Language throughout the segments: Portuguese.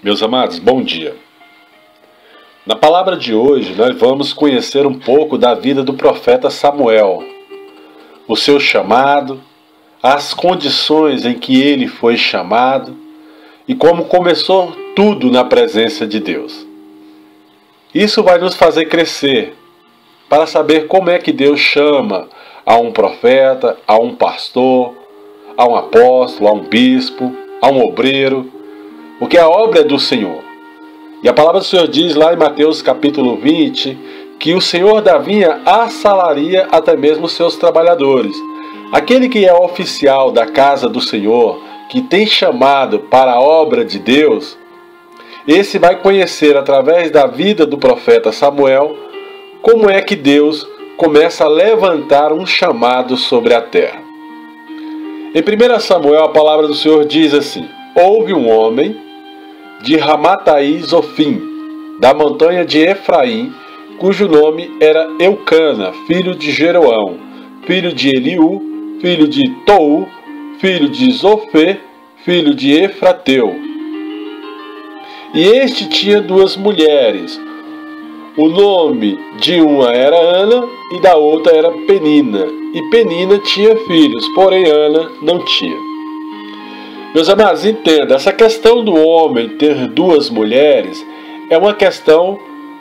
Meus amados, bom dia. Na palavra de hoje, nós vamos conhecer um pouco da vida do profeta Samuel, o seu chamado, as condições em que ele foi chamado e como começou tudo na presença de Deus. Isso vai nos fazer crescer para saber como é que Deus chama a um profeta, a um pastor, a um apóstolo, a um bispo, a um obreiro, porque a obra é do Senhor. E a palavra do Senhor diz lá em Mateus capítulo 20, que o Senhor da vinha assalaria até mesmo os seus trabalhadores. Aquele que é oficial da casa do Senhor, que tem chamado para a obra de Deus, esse vai conhecer através da vida do profeta Samuel, como é que Deus começa a levantar um chamado sobre a terra. Em 1 Samuel, a palavra do Senhor diz assim: houve um homem de Ramataí Zofim, da montanha de Efraim, cujo nome era Eucana, filho de Jeroão, filho de Eliú, filho de Tou, filho de Zofê, filho de Efrateu. E este tinha duas mulheres. O nome de uma era Ana e da outra era Penina. E Penina tinha filhos, porém Ana não tinha. Meus amados, entenda, essa questão do homem ter duas mulheres é uma questão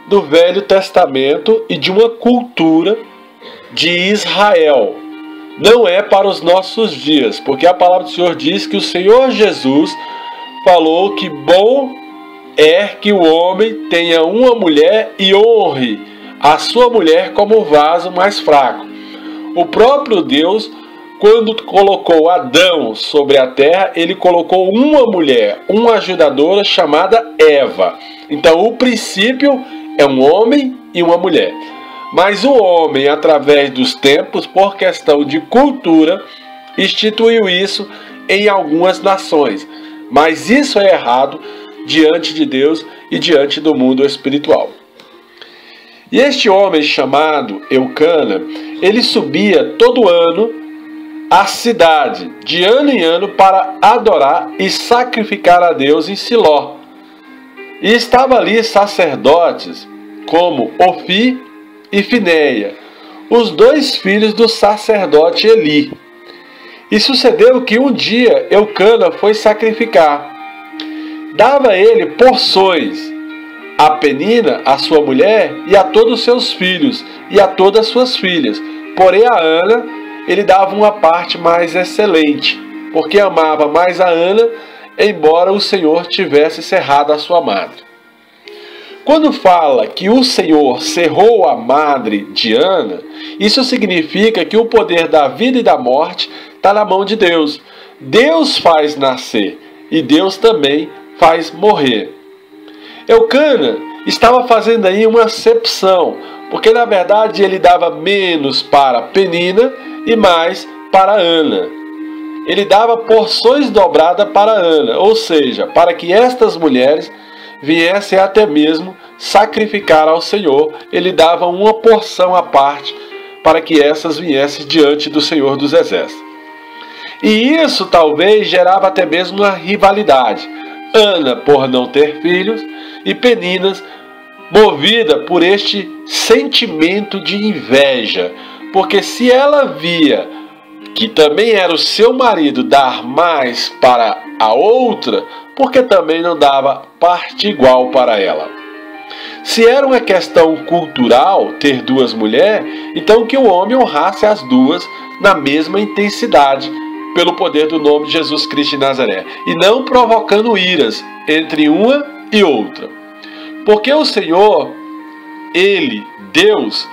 do Velho Testamento e de uma cultura de Israel. Não é para os nossos dias, porque a palavra do Senhor diz que o Senhor Jesus falou que bom é que o homem tenha uma mulher e honre a sua mulher como vaso mais fraco. O próprio Deus, quando colocou Adão sobre a terra, ele colocou uma mulher, uma ajudadora chamada Eva. Então o princípio é um homem e uma mulher. Mas o homem, através dos tempos, por questão de cultura, instituiu isso em algumas nações. Mas isso é errado diante de Deus e diante do mundo espiritual. E este homem chamado Eucana, ele subia todo ano à cidade, de ano em ano, para adorar e sacrificar a Deus em Siló. E estava ali sacerdotes como Ofi e Fineia, os dois filhos do sacerdote Eli. E sucedeu que um dia Eucana foi sacrificar. Dava ele porções a Penina, a sua mulher, e a todos os seus filhos, e a todas as suas filhas. Porém a Ana, ele dava uma parte mais excelente, porque amava mais a Ana, embora o Senhor tivesse cerrado a sua madre. Quando fala que o Senhor cerrou a madre de Ana, isso significa que o poder da vida e da morte está na mão de Deus. Deus faz nascer e Deus também faz morrer. Eucana estava fazendo aí uma acepção, porque na verdade ele dava menos para Penina e mais para Ana. Ele dava porções dobradas para Ana, ou seja, para que estas mulheres viessem até mesmo sacrificar ao Senhor, ele dava uma porção à parte para que essas viessem diante do Senhor dos Exércitos. E isso talvez gerava até mesmo uma rivalidade. Ana por não ter filhos e Penina movida por este sentimento de inveja, porque se ela via que também era o seu marido dar mais para a outra, porque também não dava parte igual para ela. Se era uma questão cultural ter duas mulheres, então que o homem honrasse as duas na mesma intensidade, pelo poder do nome de Jesus Cristo de Nazaré, e não provocando iras entre uma e outra. Porque o Senhor, Ele, Deus,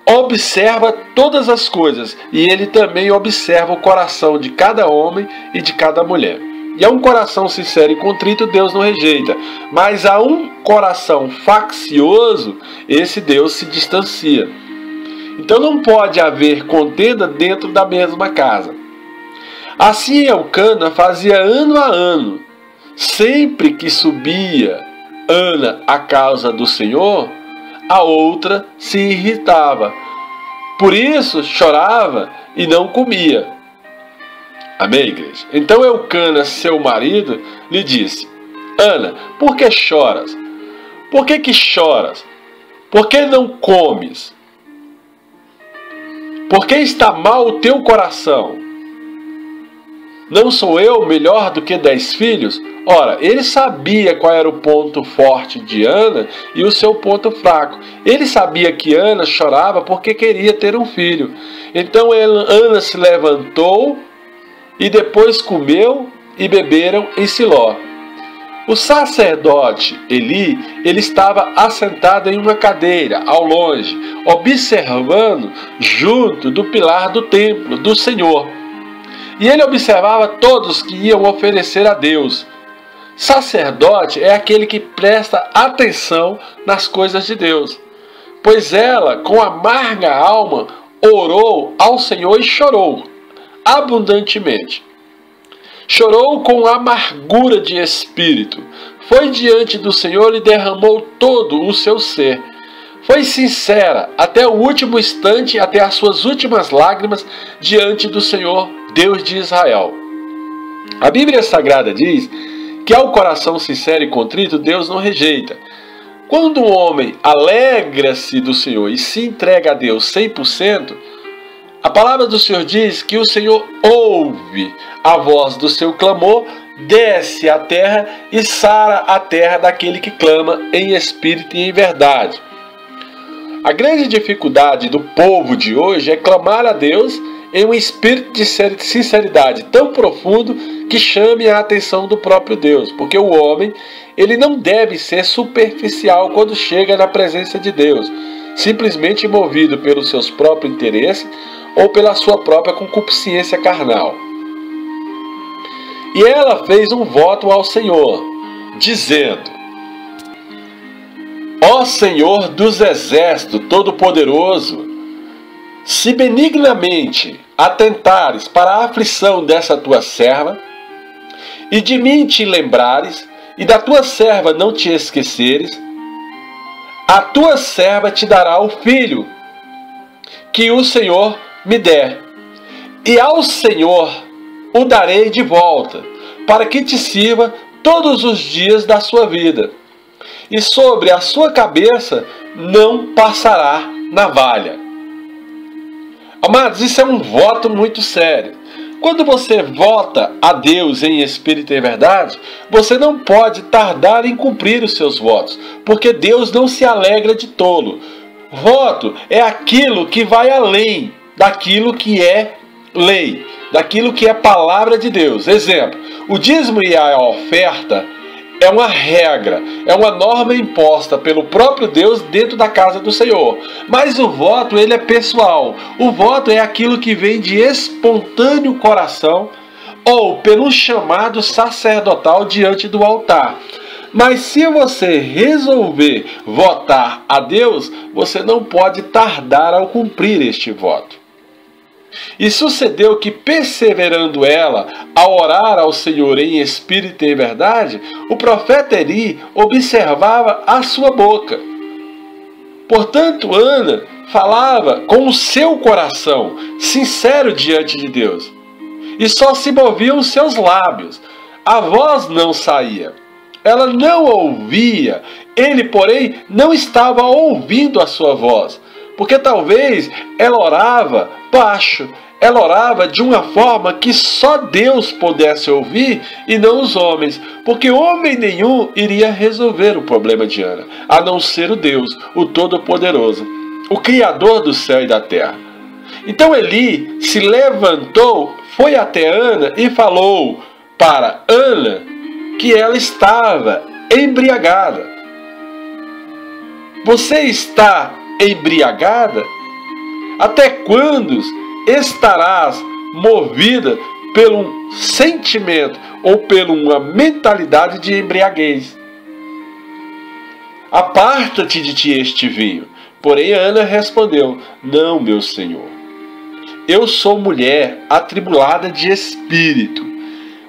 observa todas as coisas, e Ele também observa o coração de cada homem e de cada mulher. E a um coração sincero e contrito, Deus não rejeita. Mas a um coração faccioso, esse Deus se distancia. Então não pode haver contenda dentro da mesma casa. Assim Eucana fazia ano a ano. Sempre que subia Ana à casa do Senhor, a outra se irritava. Por isso chorava e não comia. Amém, igreja? Então Eucana, seu marido, lhe disse: Ana, por que choras? Por que choras? Por que não comes? Por que está mal o teu coração? Não sou eu melhor do que 10 filhos? Ora, ele sabia qual era o ponto forte de Ana e o seu ponto fraco. Ele sabia que Ana chorava porque queria ter um filho. Então Ana se levantou e depois comeu e beberam em Siló. O sacerdote Eli, ele estava assentado em uma cadeira, ao longe, observando junto do pilar do templo do Senhor. E ele observava todos que iam oferecer a Deus. Sacerdote é aquele que presta atenção nas coisas de Deus. Pois ela, com amarga alma, orou ao Senhor e chorou abundantemente. Chorou com amargura de espírito. Foi diante do Senhor e derramou todo o seu ser. Foi sincera até o último instante, até as suas últimas lágrimas diante do Senhor, Deus de Israel. A Bíblia Sagrada diz que ao coração sincero e contrito, Deus não rejeita. Quando o homem alegra-se do Senhor e se entrega a Deus 100%, a palavra do Senhor diz que o Senhor ouve a voz do seu clamor, desce à terra e sara a terra daquele que clama em espírito e em verdade. A grande dificuldade do povo de hoje é clamar a Deus em um espírito de sinceridade tão profundo que chame a atenção do próprio Deus, porque o homem ele não deve ser superficial quando chega na presença de Deus, simplesmente movido pelos seus próprios interesses ou pela sua própria concupiscência carnal. E ela fez um voto ao Senhor, dizendo: Ó Senhor dos exércitos todo-poderoso, se benignamente atentares para a aflição dessa tua serva, e de mim te lembrares, e da tua serva não te esqueceres, a tua serva te dará o filho que o Senhor me der, e ao Senhor o darei de volta, para que te sirva todos os dias da sua vida, e sobre a sua cabeça não passará navalha. Amados, isso é um voto muito sério. Quando você vota a Deus em espírito e verdade, você não pode tardar em cumprir os seus votos, porque Deus não se alegra de tolo. Voto é aquilo que vai além daquilo que é lei, daquilo que é palavra de Deus. Exemplo, o dízimo e a oferta é uma regra, é uma norma imposta pelo próprio Deus dentro da casa do Senhor. Mas o voto, ele é pessoal. O voto é aquilo que vem de espontâneo coração ou pelo chamado sacerdotal diante do altar. Mas se você resolver votar a Deus, você não pode tardar ao cumprir este voto. E sucedeu que, perseverando ela a orar ao Senhor em espírito e em verdade, o profeta Eli observava a sua boca. Portanto, Ana falava com o seu coração, sincero diante de Deus. E só se moviam os seus lábios. A voz não saía. Ela não ouvia. Ele, porém, não estava ouvindo a sua voz. Porque talvez ela orava baixo, ela orava de uma forma que só Deus pudesse ouvir e não os homens, porque homem nenhum iria resolver o problema de Ana, a não ser o Deus, o Todo-Poderoso, o Criador do céu e da terra. Então Eli se levantou, foi até Ana e falou para Ana que ela estava embriagada. Você está embriagada? Até quando estarás movida pelo sentimento ou por uma mentalidade de embriaguez? Aparta-te de ti este vinho. Porém Ana respondeu: não, meu senhor, eu sou mulher atribulada de espírito.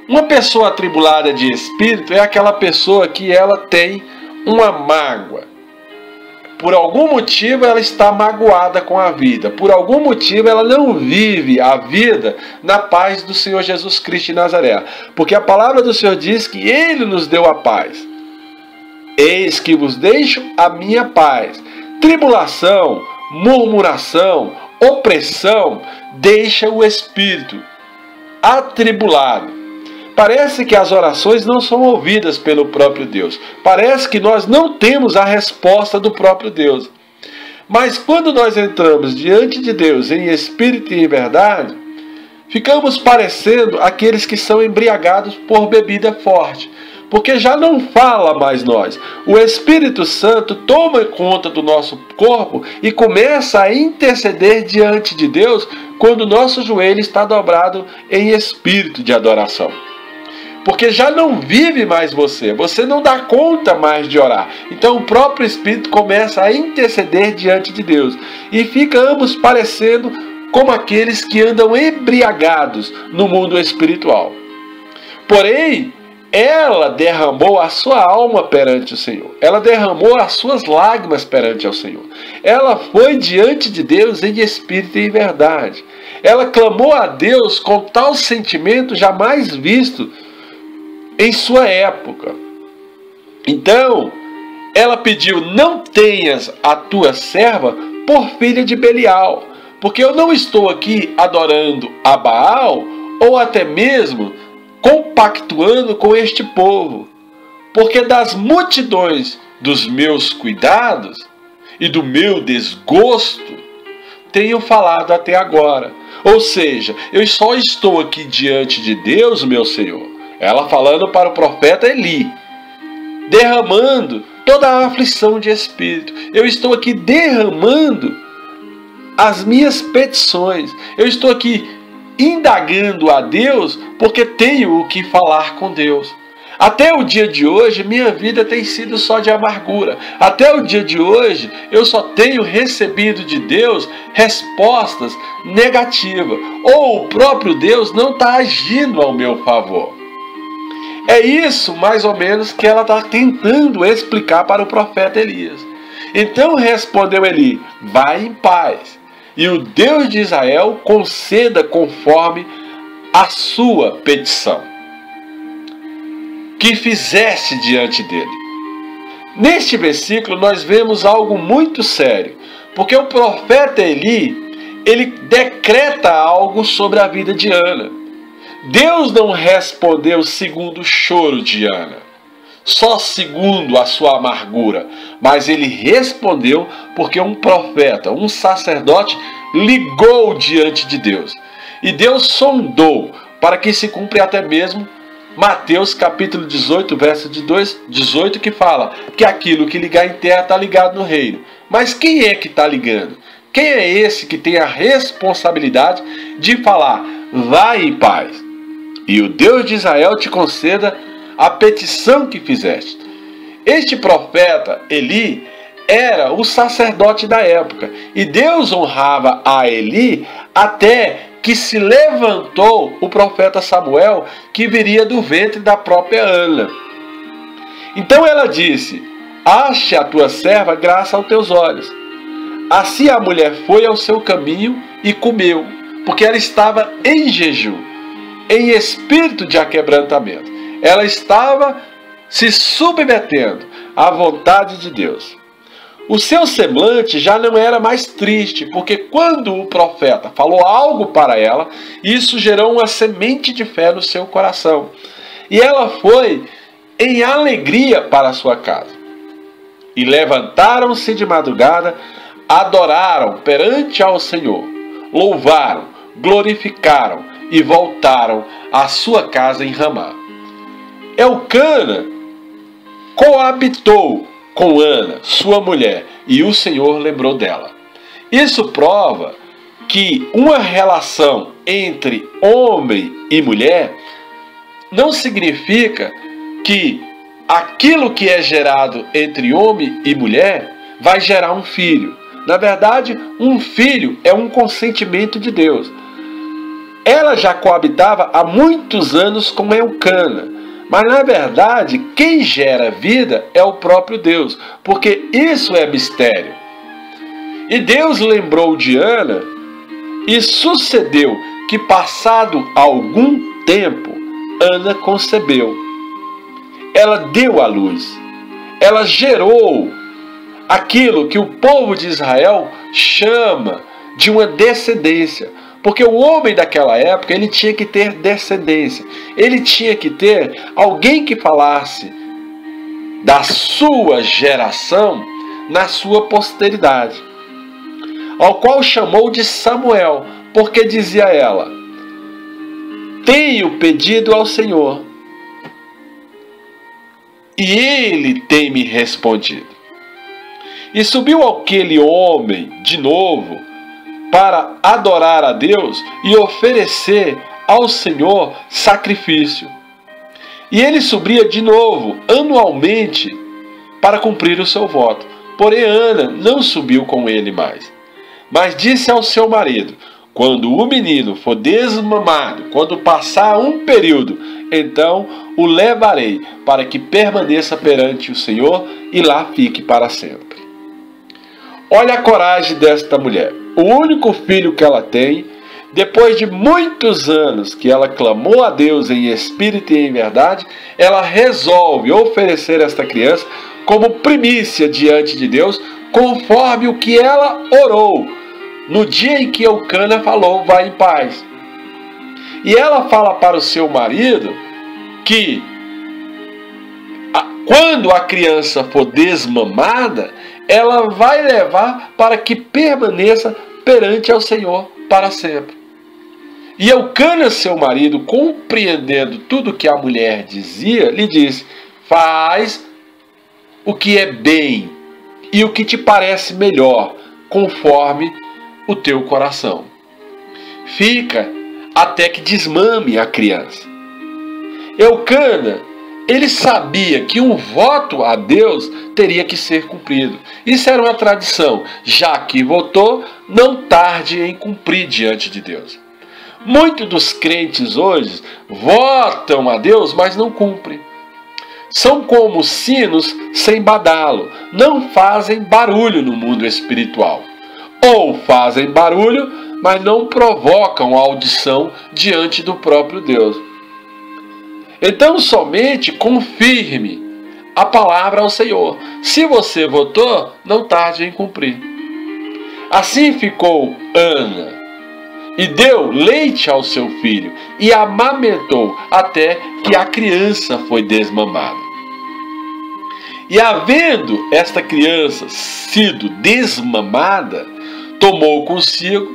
Uma pessoa atribulada de espírito é aquela pessoa que ela tem uma mágoa. por algum motivo ela está magoada com a vida, por algum motivo ela não vive a vida na paz do Senhor Jesus Cristo de Nazaré, porque a palavra do Senhor diz que Ele nos deu a paz. Eis que vos deixo a minha paz. Tribulação, murmuração, opressão, deixa o espírito atribulado. Parece que as orações não são ouvidas pelo próprio Deus. Parece que nós não temos a resposta do próprio Deus. Mas quando nós entramos diante de Deus em espírito e em verdade, ficamos parecendo aqueles que são embriagados por bebida forte. Porque já não fala mais nós. O Espírito Santo toma conta do nosso corpo e começa a interceder diante de Deus quando o nosso joelho está dobrado em espírito de adoração. Porque já não vive mais você não dá conta mais de orar. Então o próprio Espírito começa a interceder diante de Deus. E ficamos parecendo como aqueles que andam embriagados no mundo espiritual. Porém, ela derramou a sua alma perante o Senhor. Ela derramou as suas lágrimas perante ao Senhor. Ela foi diante de Deus em espírito e em verdade. Ela clamou a Deus com tal sentimento jamais visto em sua época. Então, ela pediu: não tenhas a tua serva por filha de Belial, porque eu não estou aqui adorando a Baal, ou até mesmo compactuando com este povo, porque das multidões dos meus cuidados e do meu desgosto tenho falado até agora. Ou seja, eu só estou aqui diante de Deus, meu Senhor. Ela falando para o profeta Eli, derramando toda a aflição de espírito. Eu estou aqui derramando as minhas petições. Eu estou aqui indagando a Deus porque tenho o que falar com Deus. Até o dia de hoje, minha vida tem sido só de amargura. Até o dia de hoje, eu só tenho recebido de Deus respostas negativas. Ou o próprio Deus não está agindo ao meu favor. É isso, mais ou menos, que ela está tentando explicar para o profeta Elias. Então respondeu Eli: vai em paz, e o Deus de Israel conceda conforme a sua petição que fizeste diante dele. Neste versículo nós vemos algo muito sério, porque o profeta Eli, ele decreta algo sobre a vida de Ana. Deus não respondeu segundo o choro de Ana, só segundo a sua amargura, mas ele respondeu porque um profeta, um sacerdote, ligou diante de Deus. E Deus sondou para que se cumpra até mesmo Mateus capítulo 18, verso de 18, que fala que aquilo que ligar em terra está ligado no reino. Mas quem é que está ligando? Quem é esse que tem a responsabilidade de falar: vai em paz, e o Deus de Israel te conceda a petição que fizeste? Este profeta Eli era o sacerdote da época, e Deus honrava a Eli até que se levantou o profeta Samuel, que viria do ventre da própria Ana. Então ela disse: ache a tua serva graça aos teus olhos. Assim a mulher foi ao seu caminho e comeu, porque ela estava em jejum, em espírito de aquebrantamento. Ela estava se submetendo à vontade de Deus. O seu semblante já não era mais triste, porque quando o profeta falou algo para ela, isso gerou uma semente de fé no seu coração. E ela foi em alegria para a sua casa. E levantaram-se de madrugada, adoraram perante ao Senhor, louvaram, glorificaram e voltaram à sua casa em Ramá. Elcana coabitou com Ana, sua mulher, e o Senhor lembrou dela. Isso prova que uma relação entre homem e mulher não significa que aquilo que é gerado entre homem e mulher vai gerar um filho. Na verdade, um filho é um consentimento de Deus. Ela já coabitava há muitos anos com Elcana, Mas na verdade, quem gera vida é o próprio Deus, porque isso é mistério. E Deus lembrou de Ana, e sucedeu que, passado algum tempo, Ana concebeu. Ela deu à luz. Ela gerou aquilo que o povo de Israel chama de uma descendência. Porque o homem daquela época, ele tinha que ter descendência. Ele tinha que ter alguém que falasse da sua geração na sua posteridade. Ao qual chamou de Samuel, porque dizia ela: tenho pedido ao Senhor, e Ele tem me respondido. E subiu aquele homem de novo para adorar a Deus e oferecer ao Senhor sacrifício. E ele subia de novo, anualmente, para cumprir o seu voto. Porém, Ana não subiu com ele mais. Mas disse ao seu marido: quando o menino for desmamado, quando passar um período, então o levarei para que permaneça perante o Senhor e lá fique para sempre. Olha a coragem desta mulher. O único filho que ela tem, depois de muitos anos que ela clamou a Deus em espírito e em verdade, ela resolve oferecer esta criança como primícia diante de Deus, conforme o que ela orou no dia em que Eucana falou: vai em paz. E ela fala para o seu marido que quando a criança for desmamada, ela vai levar para que permaneça perante ao Senhor para sempre. E Eucana, seu marido, compreendendo tudo que a mulher dizia, lhe disse: faz o que é bem e o que te parece melhor, conforme o teu coração. Fica até que desmame a criança. Eucana, ele sabia que um voto a Deus teria que ser cumprido. Isso era uma tradição. Já que votou, não tarde em cumprir diante de Deus. Muitos dos crentes hoje votam a Deus, mas não cumprem. São como sinos sem badalo. Não fazem barulho no mundo espiritual. Ou fazem barulho, mas não provocam audição diante do próprio Deus. Então somente confirme a palavra ao Senhor. Se você votou, não tarde em cumprir. Assim ficou Ana, e deu leite ao seu filho, e amamentou até que a criança foi desmamada. E havendo esta criança sido desmamada, tomou consigo,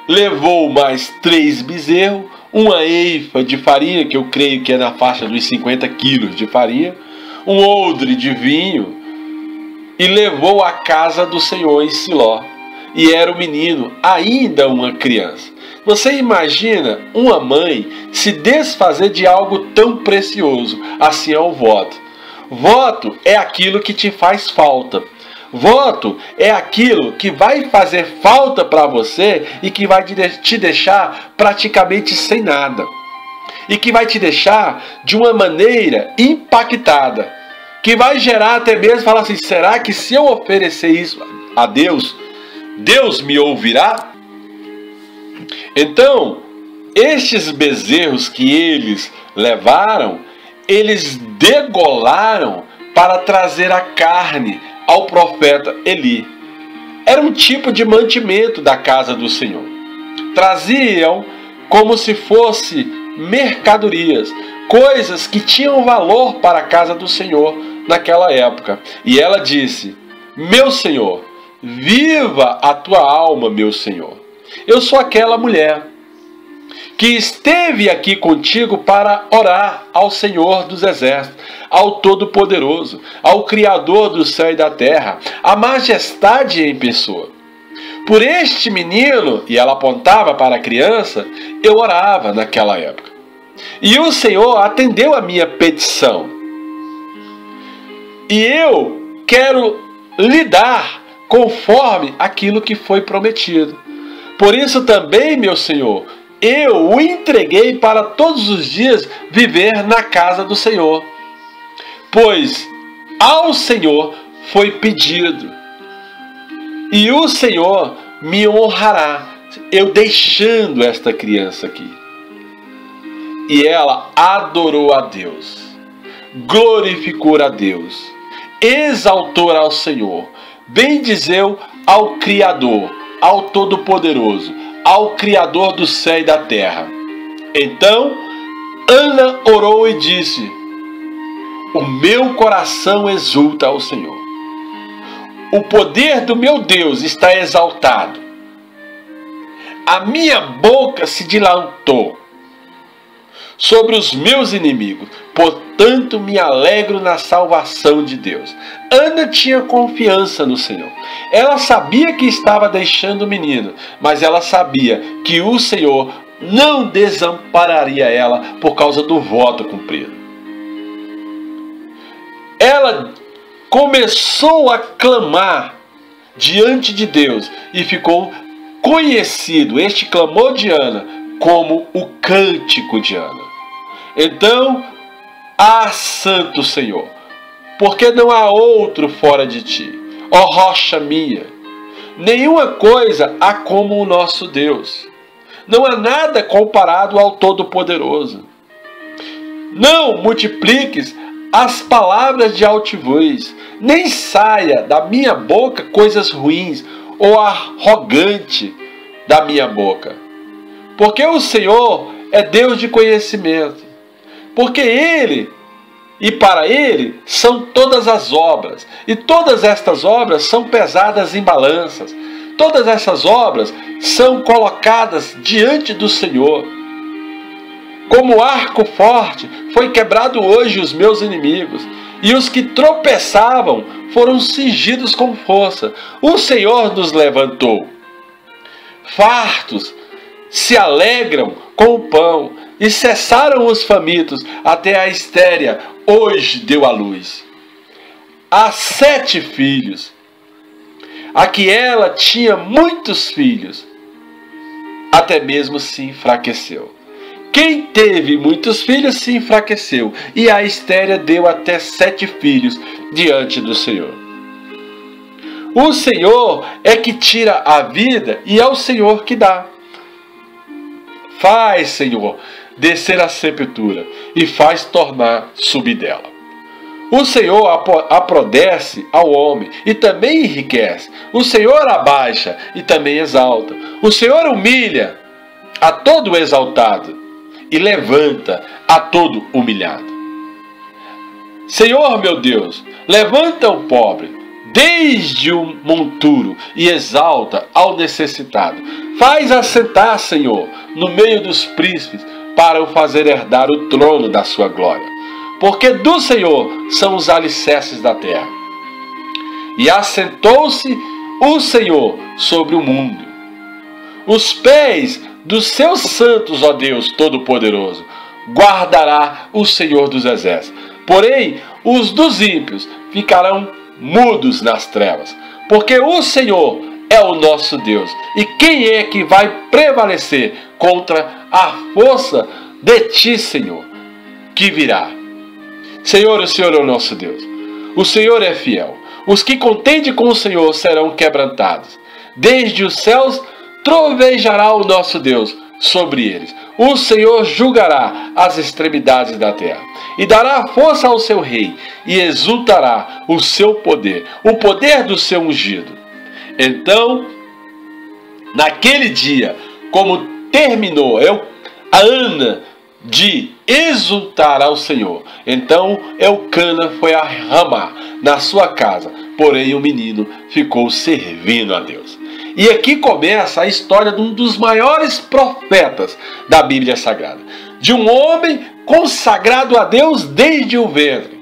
levou mais 3 bezerros, uma eifa de farinha, que eu creio que é na faixa dos 50 quilos de farinha, um odre de vinho, e levou à casa do Senhor em Siló. E era o menino ainda uma criança. Você imagina uma mãe se desfazer de algo tão precioso? Assim é o voto. Voto é aquilo que te faz falta. Voto é aquilo que vai fazer falta para você e que vai te deixar praticamente sem nada. E que vai te deixar de uma maneira impactada. Que vai gerar até mesmo falar assim: será que se eu oferecer isso a Deus, Deus me ouvirá? Então, estes bezerros que eles levaram, eles degolaram para trazer a carne ao profeta Eli. Era um tipo de mantimento da casa do Senhor. Traziam como se fosse mercadorias, coisas que tinham valor para a casa do Senhor naquela época. E ela disse: meu Senhor, viva a tua alma, meu Senhor. Eu sou aquela mulher que esteve aqui contigo para orar ao Senhor dos Exércitos, ao Todo-Poderoso, ao Criador do céu e da terra, a majestade em pessoa. Por este menino, e ela apontava para a criança, eu orava naquela época. E o Senhor atendeu a minha petição. E eu quero lhe dar conforme aquilo que foi prometido. Por isso também, meu Senhor, eu o entreguei para todos os dias viver na casa do Senhor, pois ao Senhor foi pedido, e o Senhor me honrará, eu deixando esta criança aqui. E ela adorou a Deus, glorificou a Deus, exaltou ao Senhor, bendizeu ao Criador, ao Todo-Poderoso, ao Criador do céu e da terra. Então Ana orou e disse: o meu coração exulta ao Senhor, o poder do meu Deus está exaltado, a minha boca se dilatou sobre os meus inimigos, portanto me alegro na salvação de Deus. Ana tinha confiança no Senhor. Ela sabia que estava deixando o menino, mas ela sabia que o Senhor não desampararia ela por causa do voto cumprido. Ela começou a clamar diante de Deus e ficou conhecido este clamor de Ana como o cântico de Ana. Então, Santo Senhor, porque não há outro fora de ti, ó rocha minha. Nenhuma coisa há como o nosso Deus. Não há nada comparado ao Todo-Poderoso. Não multipliques as palavras de altivez, nem saia da minha boca coisas ruins ou arrogante da minha boca. Porque o Senhor é Deus de conhecimento. Porque Ele e para Ele são todas as obras. E todas estas obras são pesadas em balanças. Todas essas obras são colocadas diante do Senhor. Como arco forte foi quebrado hoje os meus inimigos. E os que tropeçavam foram cingidos com força. O Senhor nos levantou. Fartos se alegram com o pão, e cessaram os famintos, até a estéril hoje deu à luz. Há 7 filhos. A que ela tinha muitos filhos, até mesmo se enfraqueceu. Quem teve muitos filhos se enfraqueceu, e a estéril deu até 7 filhos diante do Senhor. O Senhor é que tira a vida, e é o Senhor que dá. Faz, Senhor, descer a sepultura, e faz tornar subir dela. O Senhor aprodece ao homem, e também enriquece. O Senhor abaixa, e também exalta. O Senhor humilha a todo exaltado, e levanta a todo humilhado. Senhor meu Deus, levanta o pobre desde o monturo e exalta ao necessitado. Faz assentar, Senhor, no meio dos príncipes, para o fazer herdar o trono da sua glória. Porque do Senhor são os alicerces da terra. E assentou-se o Senhor sobre o mundo. Os pés dos seus santos, ó Deus Todo-Poderoso, guardará o Senhor dos exércitos. Porém, os dos ímpios ficarão mudos nas trevas. Porque o Senhor é o nosso Deus. E quem é que vai prevalecer contra a força de ti, Senhor, que virá? Senhor, o Senhor é o nosso Deus. O Senhor é fiel. Os que contendem com o Senhor serão quebrantados. Desde os céus trovejará o nosso Deus sobre eles. O Senhor julgará as extremidades da terra. E dará força ao seu rei. E exultará o seu poder. O poder do seu ungido. Então, naquele dia, como terminou a Ana de exultar ao Senhor, então Elcana foi a Ramá na sua casa, porém o menino ficou servindo a Deus. E aqui começa a história de um dos maiores profetas da Bíblia Sagrada, de um homem consagrado a Deus desde o ventre.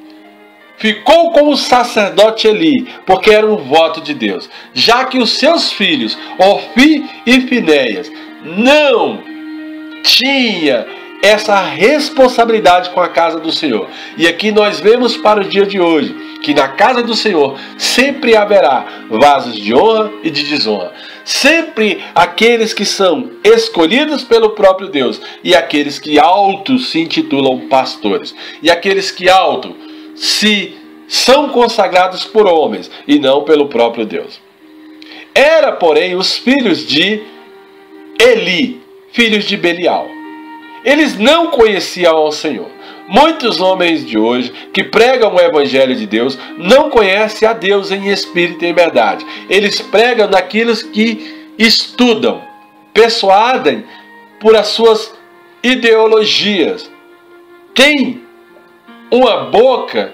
Ficou com o sacerdote Eli, porque era um voto de Deus, já que os seus filhos, Ofni e Finéias, não tinha essa responsabilidade com a casa do Senhor. E aqui nós vemos para o dia de hoje que na casa do Senhor sempre haverá vasos de honra e de desonra. Sempre aqueles que são escolhidos pelo próprio Deus e aqueles que se intitulam pastores. E aqueles que são consagrados por homens e não pelo próprio Deus. Era, porém, os filhos de Eli, filhos de Belial. Eles não conheciam ao Senhor. Muitos homens de hoje que pregam o Evangelho de Deus não conhecem a Deus em espírito e em verdade. Eles pregam naquilo que estudam, persuadem por as suas ideologias. Tem uma boca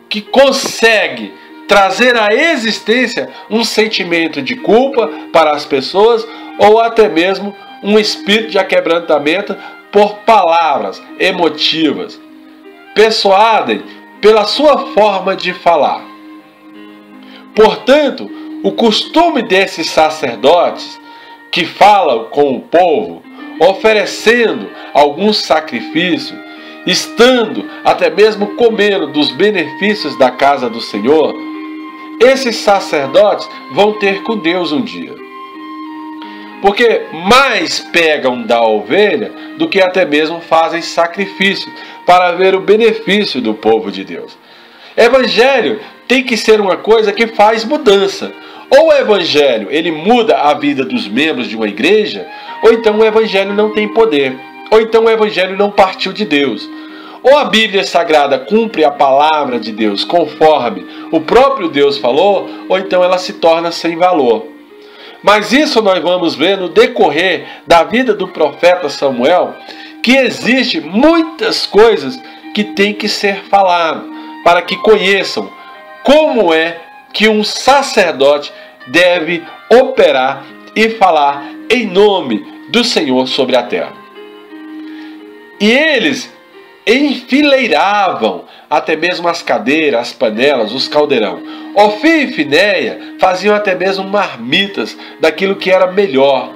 que consegue trazer à existência um sentimento de culpa para as pessoas ou até mesmo um espírito de aquebrantamento por palavras emotivas. Persuadem pela sua forma de falar. Portanto, o costume desses sacerdotes que falam com o povo, oferecendo algum sacrifício, estando até mesmo comendo dos benefícios da casa do Senhor, esses sacerdotes vão ter com Deus um dia. Porque mais pegam da ovelha do que até mesmo fazem sacrifício para ver o benefício do povo de Deus. Evangelho tem que ser uma coisa que faz mudança. Ou o evangelho ele muda a vida dos membros de uma igreja, ou então o evangelho não tem poder, ou então o evangelho não partiu de Deus. Ou a Bíblia Sagrada cumpre a palavra de Deus conforme o próprio Deus falou, ou então ela se torna sem valor. Mas isso nós vamos ver no decorrer da vida do profeta Samuel, que existe muitas coisas que tem que ser falado, para que conheçam como é que um sacerdote deve operar e falar em nome do Senhor sobre a terra. E eles enfileiravam até mesmo as cadeiras, as panelas, os caldeirão. Ofni e Finéia faziam até mesmo marmitas daquilo que era melhor.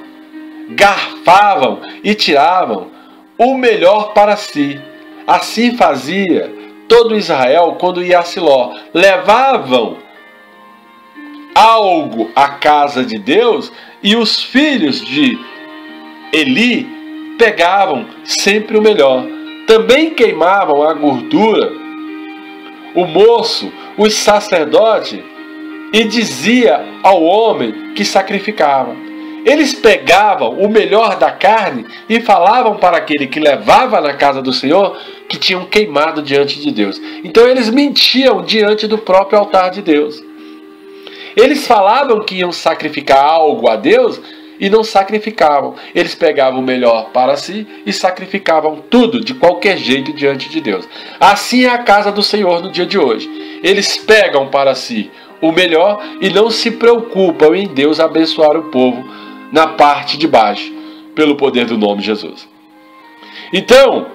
Garfavam e tiravam o melhor para si. Assim fazia todo Israel quando ia a Siló. Levavam algo à casa de Deus e os filhos de Eli pegavam sempre o melhor. Também queimavam a gordura, o moço, os sacerdotes, e dizia ao homem que sacrificava. Eles pegavam o melhor da carne e falavam para aquele que levava na casa do Senhor que tinham queimado diante de Deus. Então eles mentiam diante do próprio altar de Deus. Eles falavam que iam sacrificar algo a Deus e não sacrificavam. Eles pegavam o melhor para si e sacrificavam tudo de qualquer jeito diante de Deus. Assim é a casa do Senhor no dia de hoje. Eles pegam para si o melhor e não se preocupam em Deus abençoar o povo na parte de baixo, pelo poder do nome de Jesus. Então,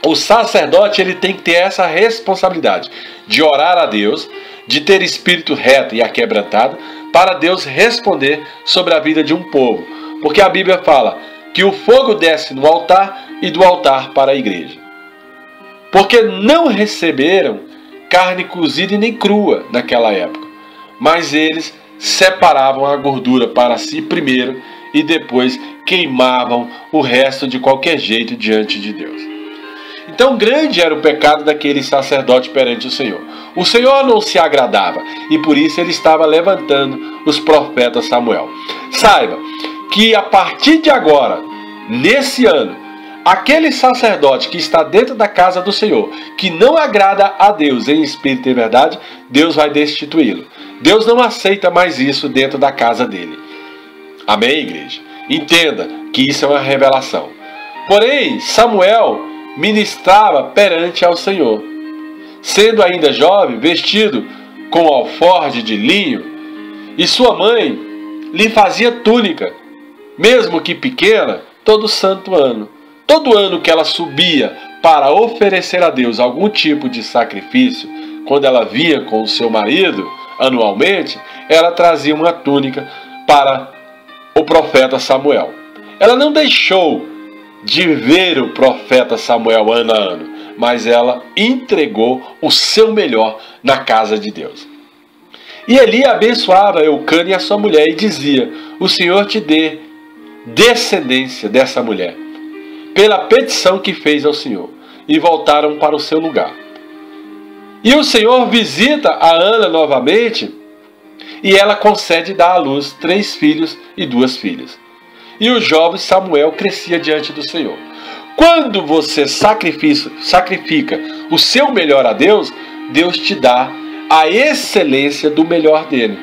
o sacerdote ele tem que ter essa responsabilidade de orar a Deus, de ter espírito reto e aquebrantado, para Deus responder sobre a vida de um povo. Porque a Bíblia fala que o fogo desce no altar e do altar para a igreja. Porque não receberam carne cozida e nem crua naquela época. Mas eles separavam a gordura para si primeiro e depois queimavam o resto de qualquer jeito diante de Deus. Então grande era o pecado daquele sacerdote perante o Senhor. O Senhor não se agradava e por isso ele estava levantando os profetas Samuel. Saiba que a partir de agora, nesse ano, aquele sacerdote que está dentro da casa do Senhor, que não agrada a Deus em espírito e verdade, Deus vai destituí-lo. Deus não aceita mais isso dentro da casa dele. Amém, igreja? Entenda que isso é uma revelação. Porém, Samuel ministrava perante ao Senhor. Sendo ainda jovem, vestido com alforje de linho, e sua mãe lhe fazia túnica, mesmo que pequena, todo santo ano. Todo ano que ela subia para oferecer a Deus algum tipo de sacrifício, quando ela vinha com o seu marido, anualmente, ela trazia uma túnica para o profeta Samuel. Ela não deixou de ver o profeta Samuel ano a ano, mas ela entregou o seu melhor na casa de Deus. E Eli abençoava Eucana e a sua mulher e dizia: o Senhor te dê descendência dessa mulher, pela petição que fez ao Senhor. E voltaram para o seu lugar. E o Senhor visita a Ana novamente, e ela concede dar à luz 3 filhos e 2 filhas. E o jovem Samuel crescia diante do Senhor. Quando você sacrifica o seu melhor a Deus, Deus te dá a excelência do melhor dele.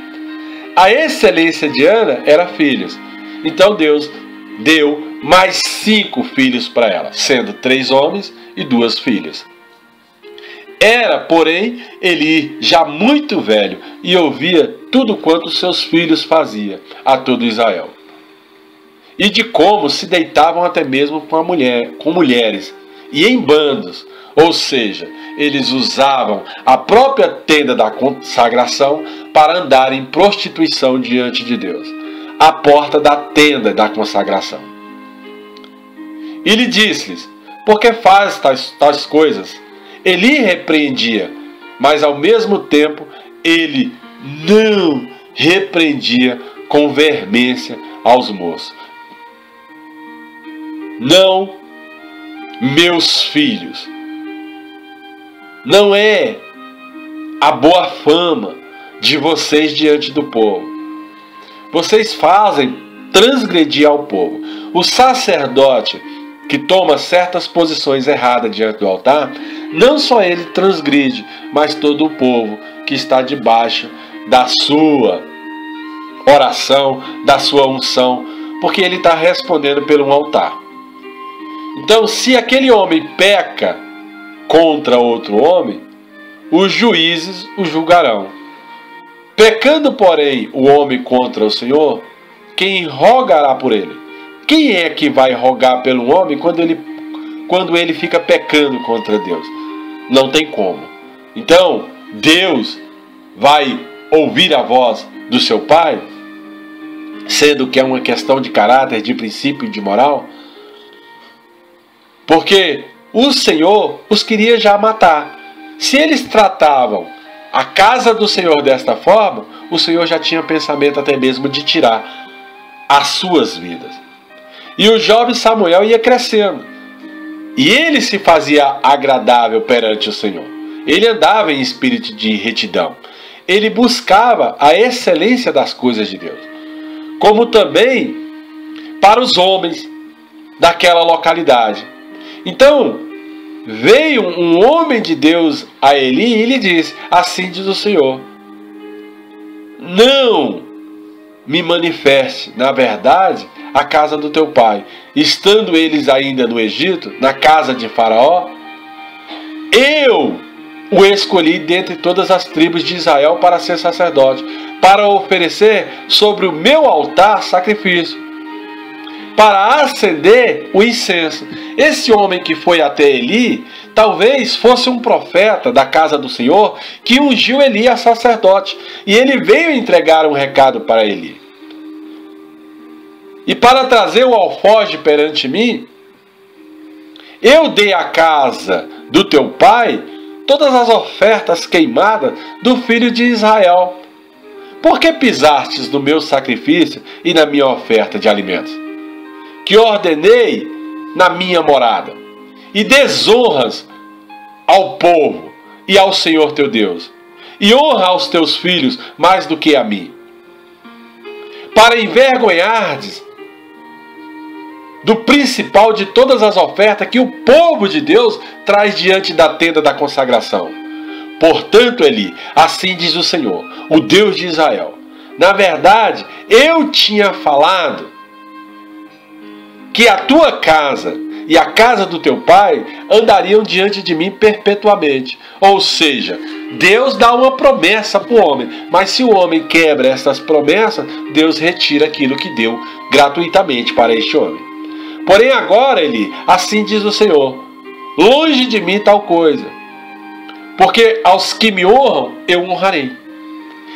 A excelência de Ana era filhos. Então Deus deu mais 5 filhos para ela, sendo 3 homens e 2 filhas. Era, porém, Eli já muito velho e ouvia tudo quanto seus filhos faziam a todo Israel. E de como se deitavam até mesmo com mulheres, e em bandos, ou seja, eles usavam a própria tenda da consagração para andar em prostituição diante de Deus, à porta da tenda da consagração. E lhe disse-lhes: por que faz tais coisas? Eli repreendia, mas ao mesmo tempo ele não repreendia com veemência aos moços. Não, meus filhos, não é a boa fama de vocês diante do povo. Vocês fazem transgredir ao povo. O sacerdote que toma certas posições erradas diante do altar, não só ele transgride, mas todo o povo que está debaixo da sua oração, da sua unção, porque ele está respondendo pelo altar. Então, se aquele homem peca contra outro homem, os juízes o julgarão. Pecando, porém, o homem contra o Senhor, quem rogará por ele? Quem é que vai rogar pelo homem quando ele fica pecando contra Deus? Não tem como. Então, Deus vai ouvir a voz do seu pai, sendo que é uma questão de caráter, de princípio e de moral? Porque o Senhor os queria já matar. Se eles tratavam a casa do Senhor desta forma, o Senhor já tinha pensamento até mesmo de tirar as suas vidas. E o jovem Samuel ia crescendo. E ele se fazia agradável perante o Senhor. Ele andava em espírito de retidão. Ele buscava a excelência das coisas de Deus. Como também para os homens daquela localidade. Então, veio um homem de Deus a Eli e lhe disse: assim diz o Senhor, não me manifeste, na verdade, a casa do teu pai, estando eles ainda no Egito, na casa de Faraó, eu o escolhi dentre todas as tribos de Israel para ser sacerdote, para oferecer sobre o meu altar sacrifício, para acender o incenso. Esse homem que foi até Eli, talvez fosse um profeta da casa do Senhor, que ungiu Eli a sacerdote, e ele veio entregar um recado para Eli. E para trazer o alfoge perante mim, eu dei à casa do teu pai todas as ofertas queimadas do filho de Israel. Por que pisastes no meu sacrifício e na minha oferta de alimentos, que ordenei na minha morada, e desonras ao povo e ao Senhor teu Deus, e honra aos teus filhos mais do que a mim, para envergonhardes do principal de todas as ofertas que o povo de Deus traz diante da tenda da consagração. Portanto, Eli, assim diz o Senhor, o Deus de Israel, na verdade, eu tinha falado que a tua casa e a casa do teu pai andariam diante de mim perpetuamente. Ou seja, Deus dá uma promessa para o homem, mas se o homem quebra essas promessas, Deus retira aquilo que deu gratuitamente para este homem. Porém agora, Eli, assim diz o Senhor, longe de mim tal coisa, porque aos que me honram eu honrarei.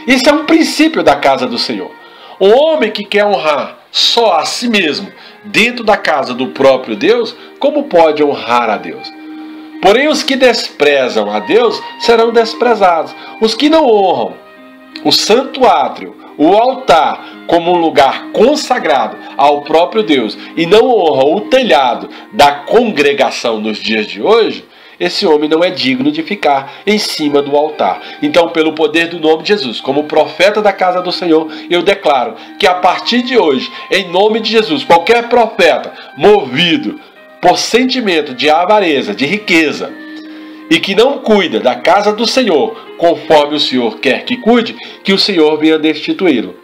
Isso é um princípio da casa do Senhor. O homem que quer honrar só a si mesmo dentro da casa do próprio Deus, como pode honrar a Deus? Porém, os que desprezam a Deus serão desprezados. Os que não honram o santo átrio, o altar, como um lugar consagrado ao próprio Deus, e não honram o telhado da congregação nos dias de hoje, esse homem não é digno de ficar em cima do altar. Então, pelo poder do nome de Jesus, como profeta da casa do Senhor, eu declaro que a partir de hoje, em nome de Jesus, qualquer profeta movido por sentimento de avareza, de riqueza, e que não cuida da casa do Senhor, conforme o Senhor quer que cuide, que o Senhor venha destituí-lo.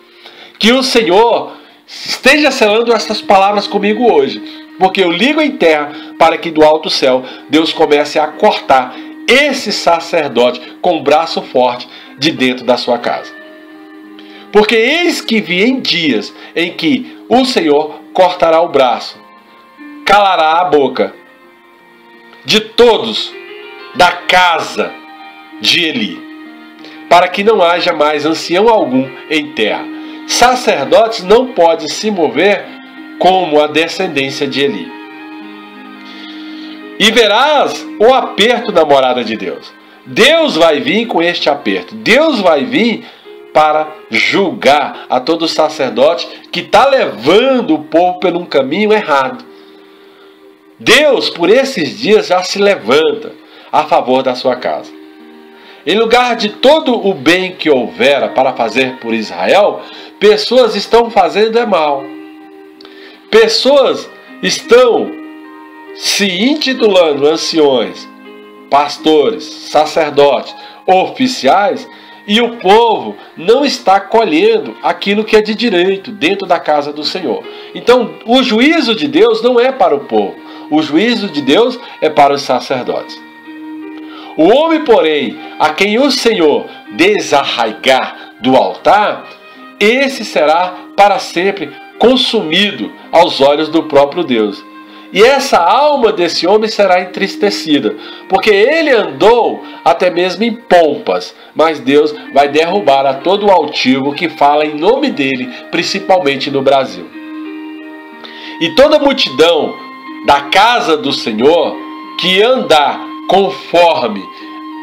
Que o Senhor esteja selando essas palavras comigo hoje, porque eu ligo em terra para que do alto céu Deus comece a cortar esse sacerdote com o braço forte de dentro da sua casa. Porque eis que vêm dias em que o Senhor cortará o braço, calará a boca de todos da casa de Eli, para que não haja mais ancião algum em terra. Sacerdotes não podem se mover como a descendência de Eli. E verás o aperto da morada de Deus. Deus vai vir com este aperto. Deus vai vir para julgar a todo sacerdote que está levando o povo por um caminho errado. Deus, por esses dias, já se levanta a favor da sua casa. Em lugar de todo o bem que houvera para fazer por Israel, pessoas estão fazendo mal. Pessoas estão se intitulando anciões, pastores, sacerdotes, oficiais, e o povo não está colhendo aquilo que é de direito dentro da casa do Senhor. Então, o juízo de Deus não é para o povo. O juízo de Deus é para os sacerdotes. O homem, porém, a quem o Senhor desarraigar do altar, esse será para sempre consumido aos olhos do próprio Deus. E essa alma desse homem será entristecida, porque ele andou até mesmo em pompas, mas Deus vai derrubar a todo o altivo que fala em nome dele, principalmente no Brasil. E toda a multidão da casa do Senhor que andar conforme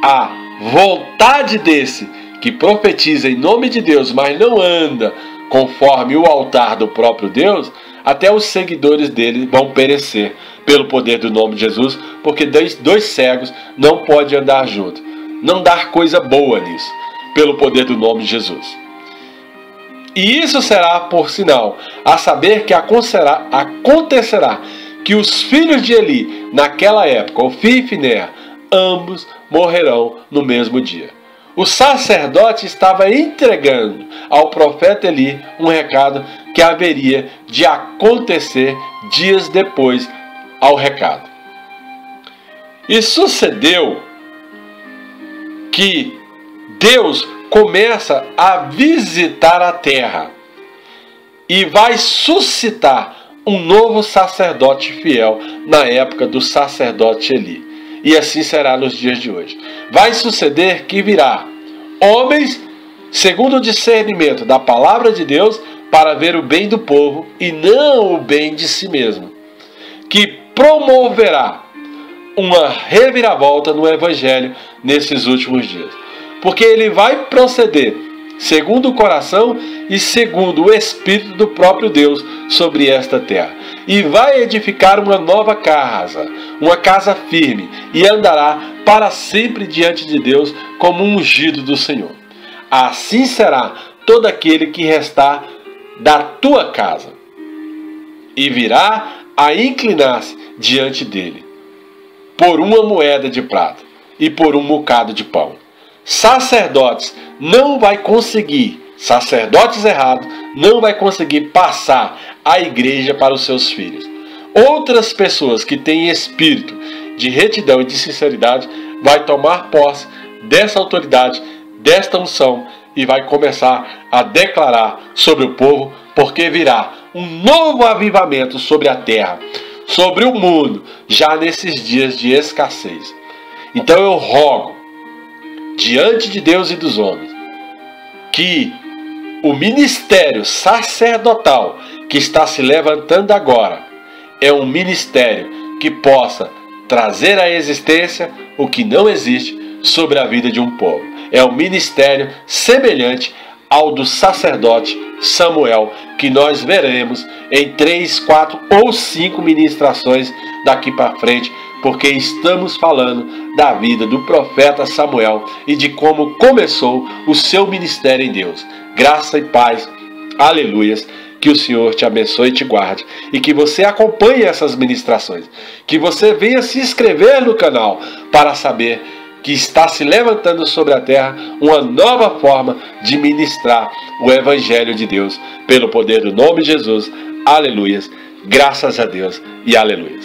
a vontade desse, que profetiza em nome de Deus, mas não anda conforme o altar do próprio Deus, até os seguidores dele vão perecer pelo poder do nome de Jesus, porque dois cegos não podem andar juntos. Não dá coisa boa nisso, pelo poder do nome de Jesus. E isso será por sinal, a saber que acontecerá que os filhos de Eli, naquela época, Ofni e Finéias, ambos morrerão no mesmo dia. O sacerdote estava entregando ao profeta Eli um recado que haveria de acontecer dias depois ao recado. E sucedeu que Deus começa a visitar a terra e vai suscitar um novo sacerdote fiel na época do sacerdote Eli. E assim será nos dias de hoje. Vai suceder que virá homens segundo o discernimento da palavra de Deus para ver o bem do povo e não o bem de si mesmo, que promoverá uma reviravolta no evangelho nesses últimos dias. Porque ele vai proceder segundo o coração e segundo o Espírito do próprio Deus sobre esta terra. E vai edificar uma nova casa, uma casa firme, e andará para sempre diante de Deus como um ungido do Senhor. Assim será todo aquele que restar da tua casa, e virá a inclinar-se diante dele, por uma moeda de prata e por um bocado de pão. Sacerdotes não vai conseguir, sacerdotes errados não vai conseguir passar a igreja para os seus filhos. Outras pessoas que têm espírito de retidão e de sinceridade vai tomar posse dessa autoridade, desta unção, e vai começar a declarar sobre o povo, porque virá um novo avivamento sobre a terra, sobre o mundo, já nesses dias de escassez. Então eu rogo, diante de Deus e dos homens, que o ministério sacerdotal que está se levantando agora é um ministério que possa trazer à existência o que não existe sobre a vida de um povo. É um ministério semelhante ao do sacerdote Samuel, que nós veremos em 3, 4 ou 5 ministrações daqui para frente, porque estamos falando da vida do profeta Samuel e de como começou o seu ministério em Deus. Graça e paz, aleluias, que o Senhor te abençoe e te guarde, e que você acompanhe essas ministrações, que você venha se inscrever no canal para saber que está se levantando sobre a terra uma nova forma de ministrar o Evangelho de Deus, pelo poder do nome de Jesus, aleluias, graças a Deus e aleluias.